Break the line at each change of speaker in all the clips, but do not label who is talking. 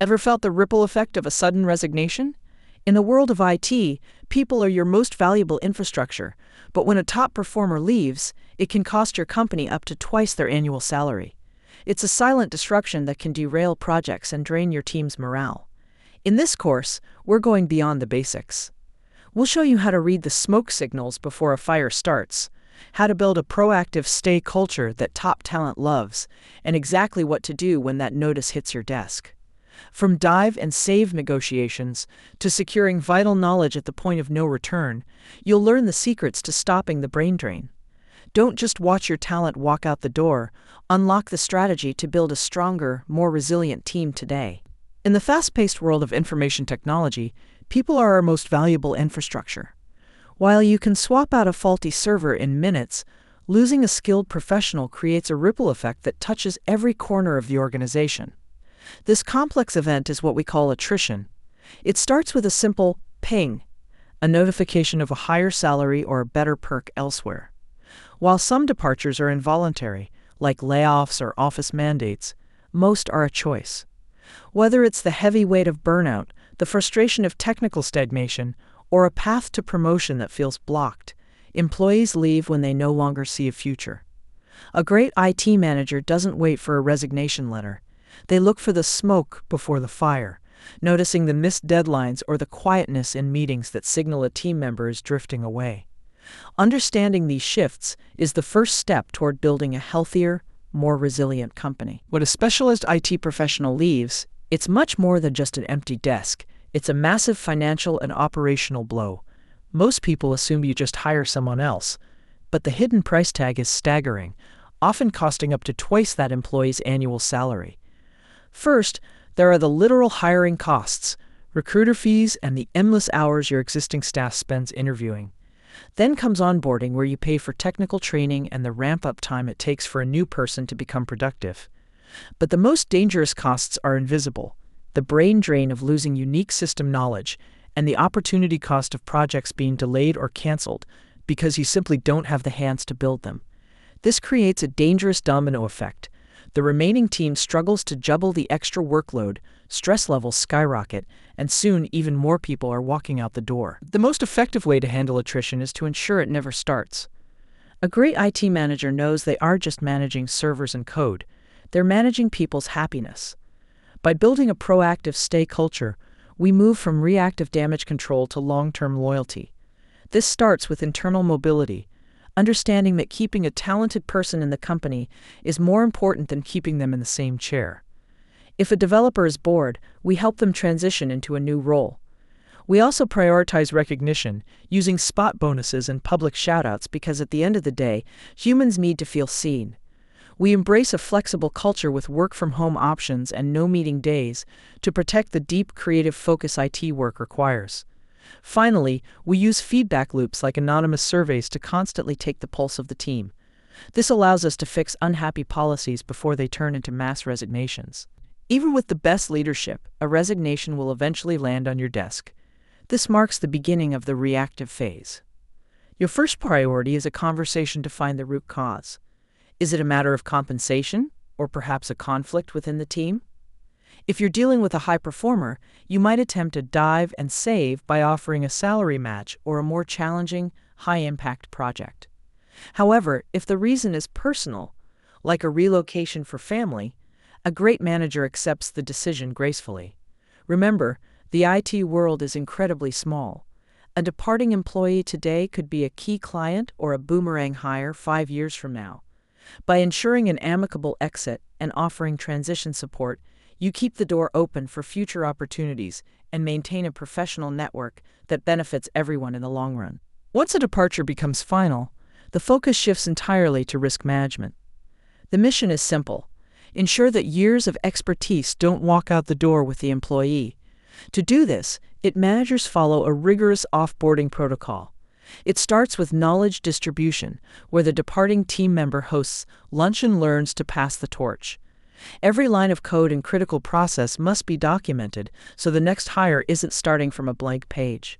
Ever felt the ripple effect of a sudden resignation? In the world of IT, people are your most valuable infrastructure, but when a top performer leaves, it can cost your company up to twice their annual salary. It's a silent disruption that can derail projects and drain your team's morale. In this course, we're going beyond the basics. We'll show you how to read the smoke signals before a fire starts, how to build a proactive stay culture that top talent loves, and exactly what to do when that notice hits your desk. From dive and save negotiations to securing vital knowledge at the point of no return, you'll learn the secrets to stopping the brain drain. Don't just watch your talent walk out the door, unlock the strategy to build a stronger, more resilient team today. In the fast-paced world of information technology, people are our most valuable infrastructure. While you can swap out a faulty server in minutes, losing a skilled professional creates a ripple effect that touches every corner of the organization. This complex event is what we call attrition. It starts with a simple ping, a notification of a higher salary or a better perk elsewhere. While some departures are involuntary, like layoffs or office mandates, most are a choice. Whether it's the heavy weight of burnout, the frustration of technical stagnation, or a path to promotion that feels blocked, employees leave when they no longer see a future. A great IT manager doesn't wait for a resignation letter. They look for the smoke before the fire, noticing the missed deadlines or the quietness in meetings that signal a team member is drifting away. Understanding these shifts is the first step toward building a healthier, more resilient company. When a specialist IT professional leaves, it's much more than just an empty desk. It's a massive financial and operational blow. Most people assume you just hire someone else, but the hidden price tag is staggering, often costing up to twice that employee's annual salary. First, there are the literal hiring costs, recruiter fees, and the endless hours your existing staff spends interviewing. Then comes onboarding, where you pay for technical training and the ramp-up time it takes for a new person to become productive. But the most dangerous costs are invisible: the brain drain of losing unique system knowledge and the opportunity cost of projects being delayed or canceled because you simply don't have the hands to build them. This creates a dangerous domino effect. The remaining team struggles to juggle the extra workload, stress levels skyrocket, and soon even more people are walking out the door. The most effective way to handle attrition is to ensure it never starts. A great IT manager knows they aren't just managing servers and code, they're managing people's happiness. By building a proactive stay culture, we move from reactive damage control to long-term loyalty. This starts with internal mobility, understanding that keeping a talented person in the company is more important than keeping them in the same chair. If a developer is bored, we help them transition into a new role. We also prioritize recognition, using spot bonuses and public shoutouts because at the end of the day, humans need to feel seen. We embrace a flexible culture with work-from-home options and no-meeting days to protect the deep creative focus IT work requires. Finally, we use feedback loops like anonymous surveys to constantly take the pulse of the team. This allows us to fix unhappy policies before they turn into mass resignations. Even with the best leadership, a resignation will eventually land on your desk. This marks the beginning of the reactive phase. Your first priority is a conversation to find the root cause. Is it a matter of compensation, or perhaps a conflict within the team? If you're dealing with a high performer, you might attempt to dive and save by offering a salary match or a more challenging, high-impact project. However, if the reason is personal, like a relocation for family, a great manager accepts the decision gracefully. Remember, the IT world is incredibly small. A departing employee today could be a key client or a boomerang hire 5 years from now. By ensuring an amicable exit and offering transition support, you keep the door open for future opportunities and maintain a professional network that benefits everyone in the long run. Once a departure becomes final, the focus shifts entirely to risk management. The mission is simple: ensure that years of expertise don't walk out the door with the employee. To do this, managers follow a rigorous offboarding protocol. It starts with knowledge distribution, where the departing team member hosts lunch and learns to pass the torch. Every line of code and critical process must be documented so the next hire isn't starting from a blank page.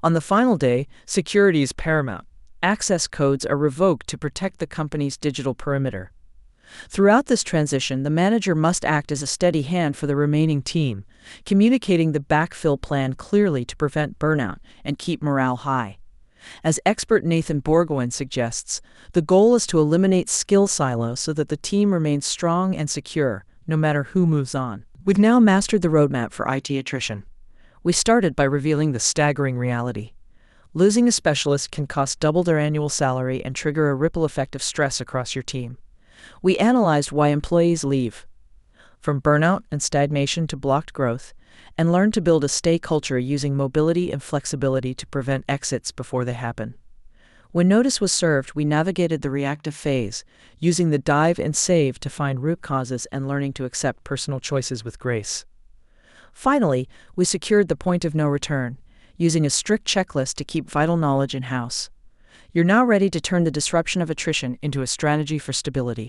On the final day, security is paramount. Access codes are revoked to protect the company's digital perimeter. Throughout this transition, the manager must act as a steady hand for the remaining team, communicating the backfill plan clearly to prevent burnout and keep morale high. As expert Nathan Borgoin suggests, the goal is to eliminate skill silos so that the team remains strong and secure, no matter who moves on. We've now mastered the roadmap for IT attrition. We started by revealing the staggering reality. Losing a specialist can cost double their annual salary and trigger a ripple effect of stress across your team. We analyzed why employees leave, from burnout and stagnation to blocked growth, and learned to build a stay culture using mobility and flexibility to prevent exits before they happen. When notice was served, we navigated the reactive phase, using the dive and save to find root causes and learning to accept personal choices with grace. Finally, we secured the point of no return, using a strict checklist to keep vital knowledge in-house. You're now ready to turn the disruption of attrition into a strategy for stability.